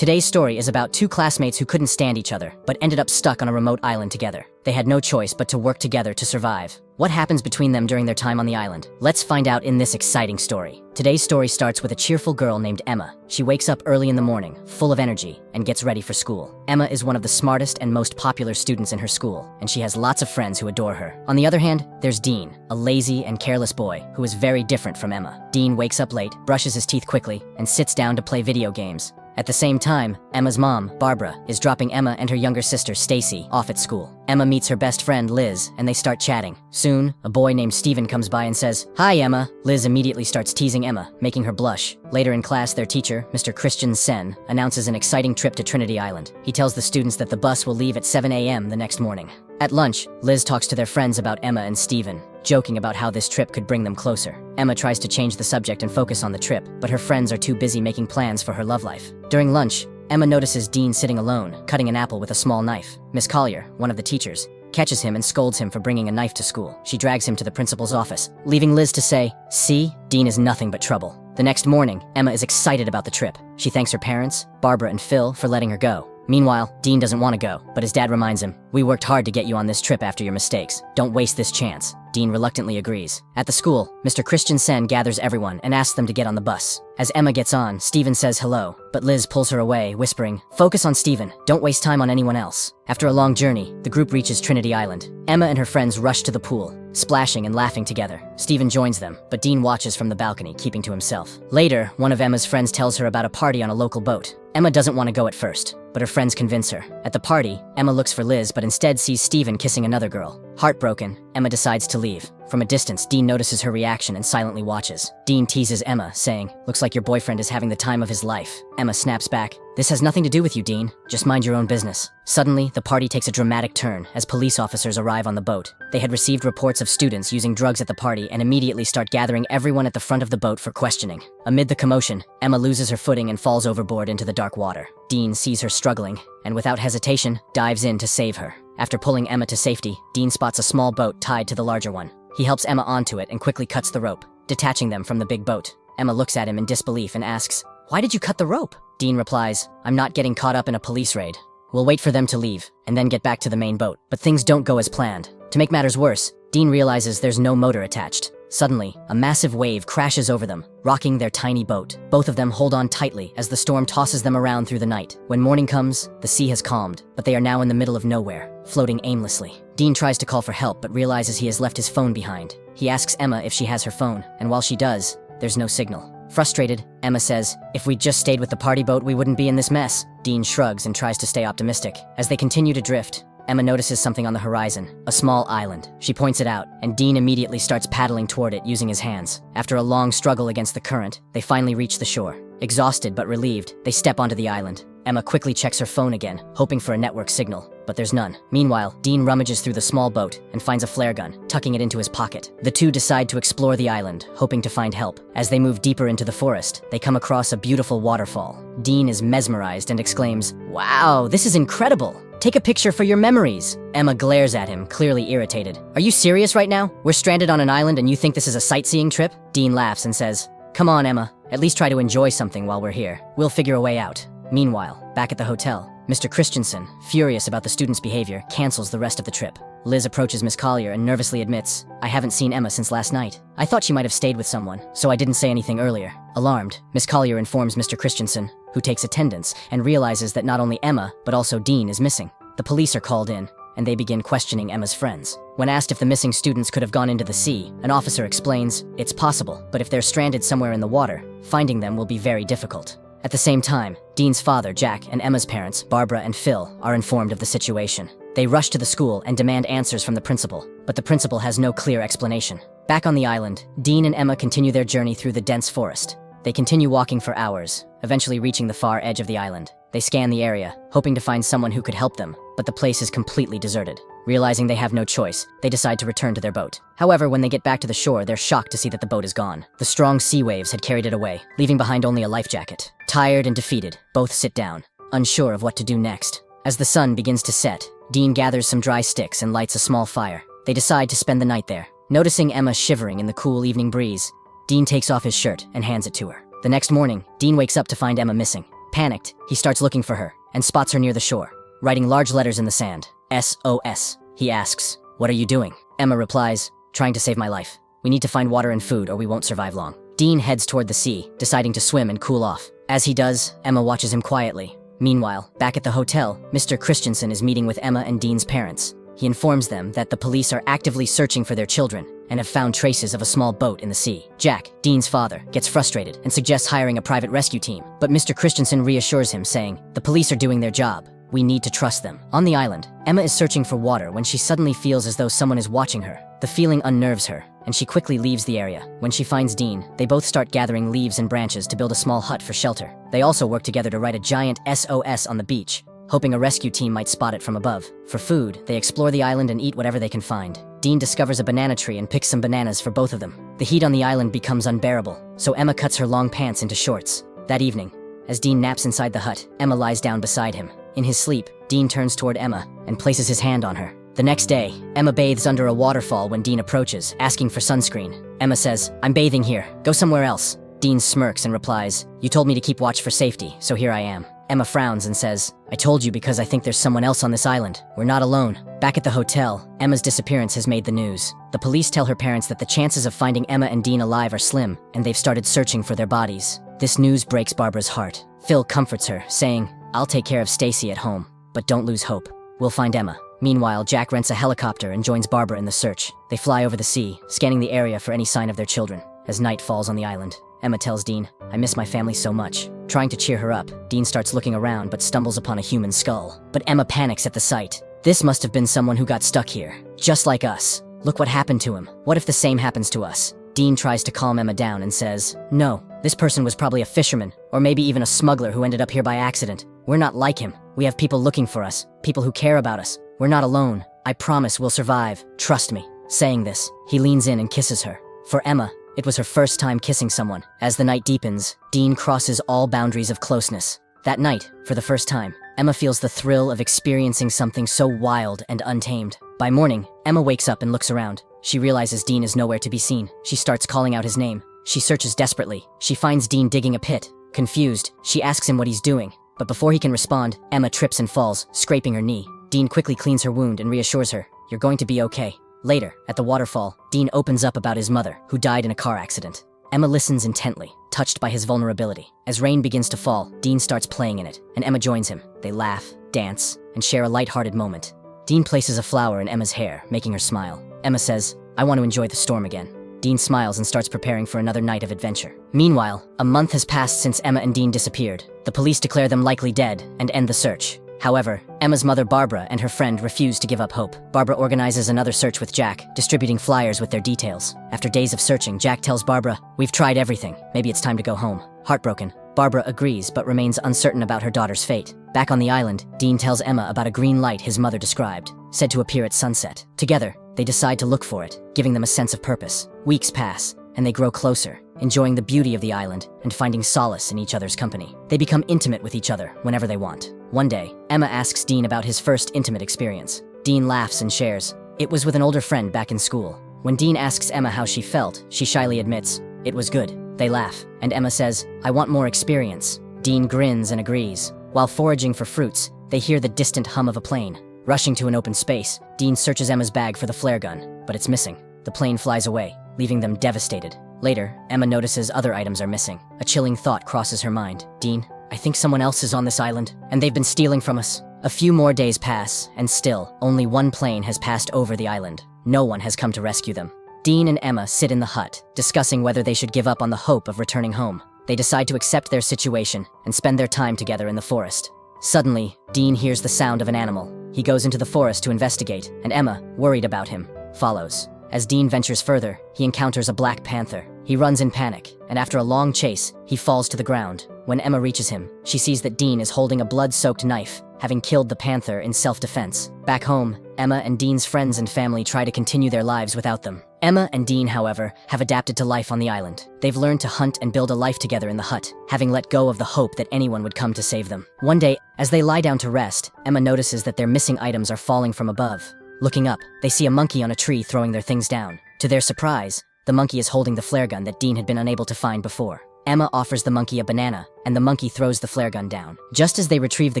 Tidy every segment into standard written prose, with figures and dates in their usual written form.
Today's story is about two classmates who couldn't stand each other, but ended up stuck on a remote island together. They had no choice but to work together to survive. What happens between them during their time on the island? Let's find out in this exciting story. Today's story starts with a cheerful girl named Emma. She wakes up early in the morning, full of energy, and gets ready for school. Emma is one of the smartest and most popular students in her school, and she has lots of friends who adore her. On the other hand, there's Dean, a lazy and careless boy who is very different from Emma. Dean wakes up late, brushes his teeth quickly, and sits down to play video games. At the same time, Emma's mom, Barbara, is dropping Emma and her younger sister, Stacy, off at school. Emma meets her best friend, Liz, and they start chatting. Soon, a boy named Steven comes by and says, "Hi, Emma." Liz immediately starts teasing Emma, making her blush. Later in class, their teacher, Mr. Christian Sen, announces an exciting trip to Trinity Island. He tells the students that the bus will leave at 7 a.m. the next morning. At lunch, Liz talks to their friends about Emma and Steven, joking about how this trip could bring them closer. Emma tries to change the subject and focus on the trip, but her friends are too busy making plans for her love life. During lunch, Emma notices Dean sitting alone, cutting an apple with a small knife. Miss Collier, one of the teachers, catches him and scolds him for bringing a knife to school. She drags him to the principal's office, leaving Liz to say, "See, Dean is nothing but trouble." The next morning, Emma is excited about the trip. She thanks her parents, Barbara and Phil, for letting her go. Meanwhile, Dean doesn't want to go, but his dad reminds him, "We worked hard to get you on this trip after your mistakes. Don't waste this chance." Dean reluctantly agrees. At the school, Mr. Christian Sen gathers everyone and asks them to get on the bus. As Emma gets on, Steven says hello, but Liz pulls her away, whispering, "Focus on Steven. Don't waste time on anyone else." After a long journey, the group reaches Trinity Island. Emma and her friends rush to the pool, splashing and laughing together. Steven joins them, but Dean watches from the balcony, keeping to himself. Later, one of Emma's friends tells her about a party on a local boat. Emma doesn't want to go at first, but her friends convince her. At the party, Emma looks for Liz, but instead sees Steven kissing another girl. Heartbroken, Emma decides to leave. From a distance, Dean notices her reaction and silently watches. Dean teases Emma, saying, "Looks like your boyfriend is having the time of his life." Emma snaps back, "This has nothing to do with you, Dean. Just mind your own business." Suddenly, the party takes a dramatic turn as police officers arrive on the boat. They had received reports of students using drugs at the party and immediately start gathering everyone at the front of the boat for questioning. Amid the commotion, Emma loses her footing and falls overboard into the dark water. Dean sees her struggling and without hesitation, dives in to save her. After pulling Emma to safety, Dean spots a small boat tied to the larger one. He helps Emma onto it and quickly cuts the rope, detaching them from the big boat. Emma looks at him in disbelief and asks, "Why did you cut the rope?" Dean replies, "I'm not getting caught up in a police raid. We'll wait for them to leave, and then get back to the main boat." But things don't go as planned. To make matters worse, Dean realizes there's no motor attached. Suddenly, a massive wave crashes over them, rocking their tiny boat. Both of them hold on tightly as the storm tosses them around through the night. When morning comes, the sea has calmed, but they are now in the middle of nowhere, floating aimlessly. Dean tries to call for help but realizes he has left his phone behind. He asks Emma if she has her phone, and while she does, there's no signal. Frustrated, Emma says, "If we'd just stayed with the party boat, we wouldn't be in this mess." Dean shrugs and tries to stay optimistic. As they continue to drift, Emma notices something on the horizon, a small island. She points it out, and Dean immediately starts paddling toward it using his hands. After a long struggle against the current, they finally reach the shore. Exhausted but relieved, they step onto the island. Emma quickly checks her phone again, hoping for a network signal, but there's none. Meanwhile, Dean rummages through the small boat and finds a flare gun, tucking it into his pocket. The two decide to explore the island, hoping to find help. As they move deeper into the forest, they come across a beautiful waterfall. Dean is mesmerized and exclaims, "Wow, this is incredible! Take a picture for your memories." Emma glares at him, clearly irritated. "Are you serious right now? We're stranded on an island and you think this is a sightseeing trip?" Dean laughs and says, "Come on, Emma. At least try to enjoy something while we're here. We'll figure a way out." Meanwhile, back at the hotel, Mr. Christensen, furious about the students' behavior, cancels the rest of the trip. Liz approaches Miss Collier and nervously admits, "I haven't seen Emma since last night. I thought she might have stayed with someone, so I didn't say anything earlier." Alarmed, Miss Collier informs Mr. Christensen, who takes attendance and realizes that not only Emma, but also Dean is missing. The police are called in, and they begin questioning Emma's friends. When asked if the missing students could have gone into the sea, an officer explains, "It's possible, but if they're stranded somewhere in the water, finding them will be very difficult." At the same time, Dean's father, Jack, and Emma's parents, Barbara and Phil, are informed of the situation. They rush to the school and demand answers from the principal, but the principal has no clear explanation. Back on the island, Dean and Emma continue their journey through the dense forest. They continue walking for hours, eventually reaching the far edge of the island. They scan the area, hoping to find someone who could help them, but the place is completely deserted. Realizing they have no choice, they decide to return to their boat. However, when they get back to the shore, they're shocked to see that the boat is gone. The strong sea waves had carried it away, leaving behind only a life jacket. Tired and defeated, both sit down, unsure of what to do next. As the sun begins to set, Dean gathers some dry sticks and lights a small fire. They decide to spend the night there. Noticing Emma shivering in the cool evening breeze, Dean takes off his shirt and hands it to her. The next morning, Dean wakes up to find Emma missing. Panicked, he starts looking for her and spots her near the shore, writing large letters in the sand. SOS. He asks, "What are you doing?" Emma replies, "Trying to save my life. We need to find water and food or we won't survive long." Dean heads toward the sea, deciding to swim and cool off. As he does, Emma watches him quietly. Meanwhile, back at the hotel, Mr. Christensen is meeting with Emma and Dean's parents. He informs them that the police are actively searching for their children and have found traces of a small boat in the sea. Jack, Dean's father, gets frustrated and suggests hiring a private rescue team, but Mr. Christensen reassures him, saying, "The police are doing their job. We need to trust them." On the island, Emma is searching for water when she suddenly feels as though someone is watching her. The feeling unnerves her, and she quickly leaves the area. When she finds Dean, they both start gathering leaves and branches to build a small hut for shelter. They also work together to write a giant SOS on the beach, hoping a rescue team might spot it from above. For food, they explore the island and eat whatever they can find. Dean discovers a banana tree and picks some bananas for both of them. The heat on the island becomes unbearable, so Emma cuts her long pants into shorts. That evening, as Dean naps inside the hut, Emma lies down beside him. In his sleep, Dean turns toward Emma and places his hand on her. The next day, Emma bathes under a waterfall when Dean approaches, asking for sunscreen. Emma says, "I'm bathing here. Go somewhere else." Dean smirks and replies, "You told me to keep watch for safety, so here I am." Emma frowns and says, "I told you because I think there's someone else on this island. We're not alone." Back at the hotel, Emma's disappearance has made the news. The police tell her parents that the chances of finding Emma and Dean alive are slim, and they've started searching for their bodies. This news breaks Barbara's heart. Phil comforts her, saying, "I'll take care of Stacy at home, but don't lose hope. We'll find Emma." Meanwhile, Jack rents a helicopter and joins Barbara in the search. They fly over the sea, scanning the area for any sign of their children. As night falls on the island, Emma tells Dean, "I miss my family so much." Trying to cheer her up, Dean starts looking around but stumbles upon a human skull. But Emma panics at the sight. This must have been someone who got stuck here, just like us. Look what happened to him. What if the same happens to us? Dean tries to calm Emma down and says, "No, this person was probably a fisherman, or maybe even a smuggler who ended up here by accident. We're not like him. We have people looking for us, people who care about us. We're not alone. I promise we'll survive. Trust me." Saying this, he leans in and kisses her. For Emma, it was her first time kissing someone. As the night deepens, Dean crosses all boundaries of closeness. That night, for the first time, Emma feels the thrill of experiencing something so wild and untamed. By morning, Emma wakes up and looks around. She realizes Dean is nowhere to be seen. She starts calling out his name. She searches desperately. She finds Dean digging a pit. Confused, she asks him what he's doing. But before he can respond, Emma trips and falls, scraping her knee. Dean quickly cleans her wound and reassures her, "You're going to be okay." Later, at the waterfall, Dean opens up about his mother, who died in a car accident. Emma listens intently, touched by his vulnerability. As rain begins to fall, Dean starts playing in it, and Emma joins him. They laugh, dance, and share a light-hearted moment. Dean places a flower in Emma's hair, making her smile. Emma says, "I want to enjoy the storm again." Dean smiles and starts preparing for another night of adventure. Meanwhile, a month has passed since Emma and Dean disappeared. The police declare them likely dead and end the search. However, Emma's mother Barbara and her friend refuse to give up hope. Barbara organizes another search with Jack, distributing flyers with their details. After days of searching, Jack tells Barbara, "We've tried everything. Maybe it's time to go home." Heartbroken, Barbara agrees but remains uncertain about her daughter's fate. Back on the island, Dean tells Emma about a green light his mother described, said to appear at sunset. Together, they decide to look for it, giving them a sense of purpose. Weeks pass, and they grow closer, enjoying the beauty of the island and finding solace in each other's company. They become intimate with each other whenever they want. One day, Emma asks Dean about his first intimate experience. Dean laughs and shares, "It was with an older friend back in school." When Dean asks Emma how she felt, she shyly admits, "It was good." They laugh, and Emma says, "I want more experience." Dean grins and agrees. While foraging for fruits, they hear the distant hum of a plane. Rushing to an open space, Dean searches Emma's bag for the flare gun, but it's missing. The plane flies away, leaving them devastated. Later, Emma notices other items are missing. A chilling thought crosses her mind. "Dean, I think someone else is on this island, and they've been stealing from us." A few more days pass, and still, only one plane has passed over the island. No one has come to rescue them. Dean and Emma sit in the hut, discussing whether they should give up on the hope of returning home. They decide to accept their situation and spend their time together in the forest. Suddenly, Dean hears the sound of an animal. He goes into the forest to investigate, and Emma, worried about him, follows. As Dean ventures further, he encounters a black panther. He runs in panic, and after a long chase, he falls to the ground. When Emma reaches him, she sees that Dean is holding a blood-soaked knife, having killed the panther in self-defense. Back home, Emma and Dean's friends and family try to continue their lives without them. Emma and Dean, however, have adapted to life on the island. They've learned to hunt and build a life together in the hut, having let go of the hope that anyone would come to save them. One day, as they lie down to rest, Emma notices that their missing items are falling from above. Looking up, they see a monkey on a tree throwing their things down. To their surprise, the monkey is holding the flare gun that Dean had been unable to find before. Emma offers the monkey a banana, and the monkey throws the flare gun down. Just as they retrieve the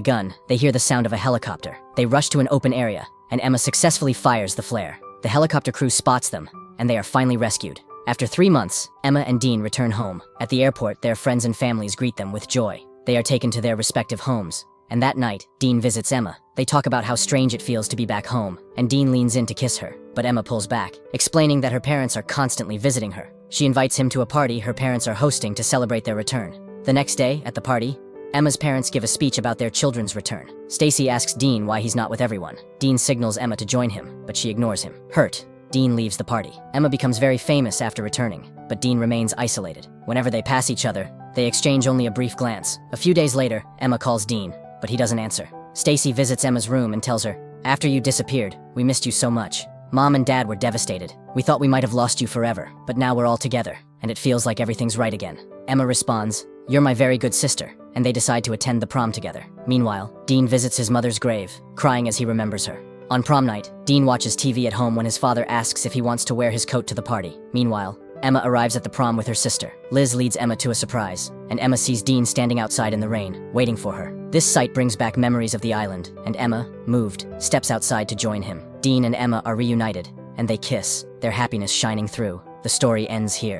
gun, they hear the sound of a helicopter. They rush to an open area, and Emma successfully fires the flare. The helicopter crew spots them, and they are finally rescued. After 3 months, Emma and Dean return home. At the airport, their friends and families greet them with joy. They are taken to their respective homes, and that night, Dean visits Emma. They talk about how strange it feels to be back home, and Dean leans in to kiss her, but Emma pulls back, explaining that her parents are constantly visiting her. She invites him to a party her parents are hosting to celebrate their return. The next day, at the party, Emma's parents give a speech about their children's return. Stacy asks Dean why he's not with everyone. Dean signals Emma to join him, but she ignores him. Hurt, Dean leaves the party. Emma becomes very famous after returning, but Dean remains isolated. Whenever they pass each other, they exchange only a brief glance. A few days later, Emma calls Dean, but he doesn't answer. Stacy visits Emma's room and tells her, "After you disappeared, we missed you so much. Mom and Dad were devastated. We thought we might have lost you forever, but now we're all together, and it feels like everything's right again." Emma responds, "You're my very good sister," and they decide to attend the prom together. Meanwhile, Dean visits his mother's grave, crying as he remembers her. On prom night, Dean watches TV at home when his father asks if he wants to wear his coat to the party. Meanwhile, Emma arrives at the prom with her sister. Liz leads Emma to a surprise, and Emma sees Dean standing outside in the rain, waiting for her. This sight brings back memories of the island, and Emma, moved, steps outside to join him. Dean and Emma are reunited, and they kiss, their happiness shining through. The story ends here.